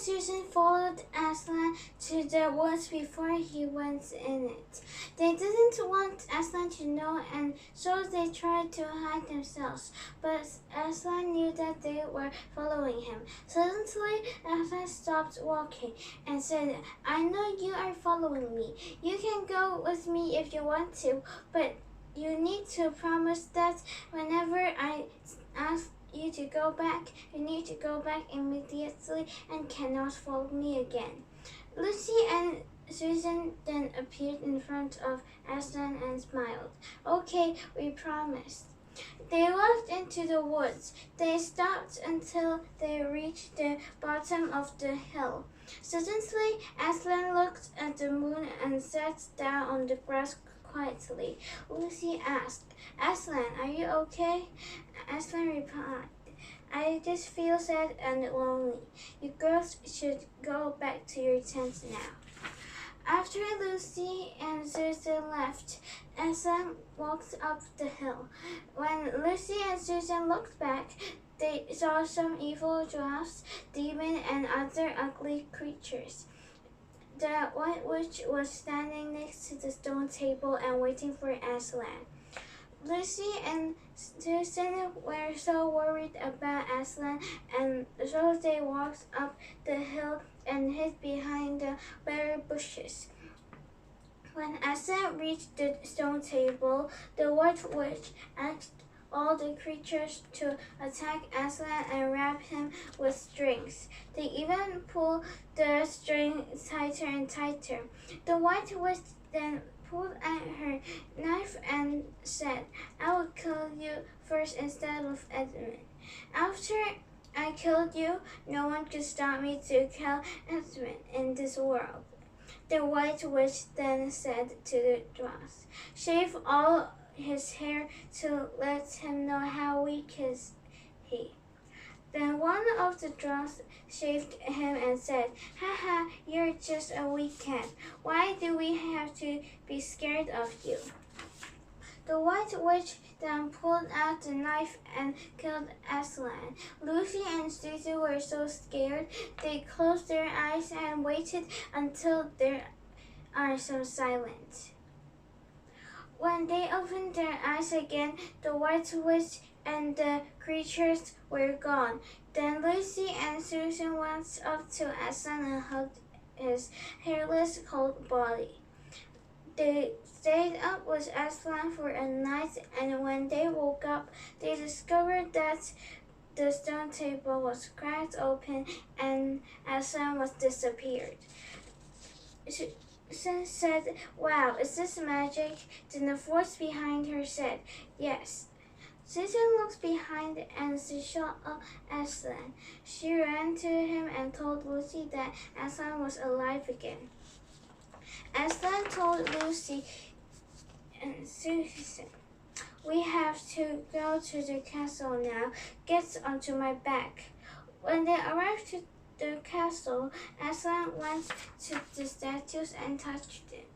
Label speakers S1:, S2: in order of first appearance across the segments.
S1: Susan followed Aslan to the woods before he went in it. They didn't want Aslan to know, and so they tried to hide themselves, but Aslan knew that they were following him. Suddenly, Aslan stopped walking and said, "I know you are following me. You can go with me if you want to, but you need to promise that whenever I ask you to go back, you need to go back immediately and cannot follow me again." Lucy and Susan then appeared in front of Aslan and smiled. "Okay, we promised." They walked into the woods. They stopped until they reached the bottom of the hill. Suddenly, Aslan looked at the moon and sat down on the grass quietly. Lucy asked, "Aslan, are you okay?" Aslan replied, "I just feel sad and lonely. You girls should go back to your tents now." After Lucy and Susan left, Aslan walked up the hill. When Lucy and Susan looked back, they saw some evil dwarfs, demons, and other ugly creatures. The White Witch was standing next to the stone table and waiting for Aslan. Lucy and Susan were so worried about Aslan, and so they walked up the hill and hid behind the berry bushes. When Aslan reached the stone table, the White Witch asked all the creatures to attack Aslan and wrap him with strings. They even pulled the string tighter and tighter. The White Witch then pulled out her knife and said, "I will kill you first instead of Edmund. After I killed you, no one could stop me to kill Edmund in this world." The White Witch then said to the dwarfs, "Shave all his hair to let him know how weak is he." Then one of the dwarfs shaved him and said, "Haha, you're just a weak cat. Why do we have to be scared of you?" The White Witch then pulled out the knife and killed Aslan. Lucy and Susan were so scared they closed their eyes and waited until there are some silence. When they opened their eyes again, the White Witch and the creatures were gone. Then Lucy and Susan went up to Aslan and hugged his hairless, cold body. They stayed up with Aslan for a night, and when they woke up, they discovered that the stone table was cracked open and Aslan was disappeared. Susan said, "Wow, is this magic?" Then the voice behind her said, "Yes." Susan looked behind and she saw Aslan. She ran to him and told Lucy that Aslan was alive again. Aslan told Lucy and Susan, "We have to go to the castle now. Get onto my back." When they arrived to the castle, Aslan went to the statues and touched it.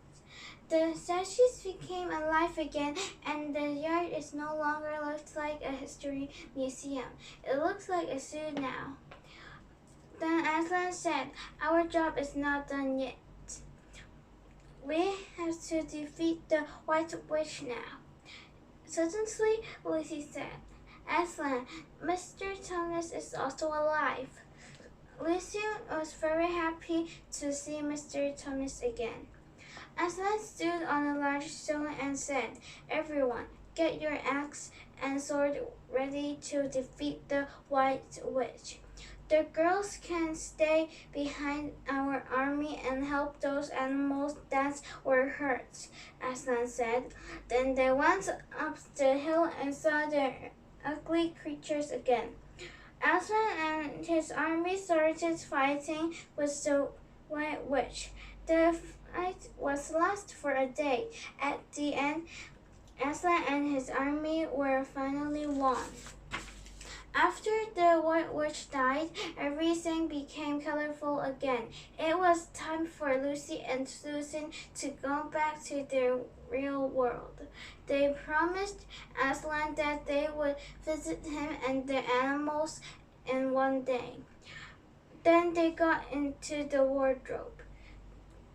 S1: The statues became alive again, and the yard is no longer looked like a history museum. It looks like a zoo now. Then Aslan said, "Our job is not done yet. We have to defeat the White Witch now." Suddenly, Lucy said, "Aslan, Mr. Thomas is also alive." Lucy was very happy to see Mr. Thomas again. Aslan stood on a large stone and said, "Everyone, get your axe and sword ready to defeat the White Witch. The girls can stay behind our army and help those animals that were hurt," Aslan said. Then they went up the hill and saw the ugly creatures again. Aslan and his army started fighting with the White Witch. The fight was last for a day. At the end, Aslan and his army were finally won. After the White Witch died, everything became colorful again. It was time for Lucy and Susan to go back to their real world. They promised Aslan that they would visit him and the animals in one day. Then they got into the wardrobe.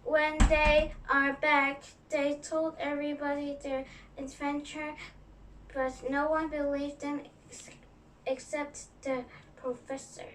S1: When they are back, they told everybody their adventure, but no one believed them except the professor.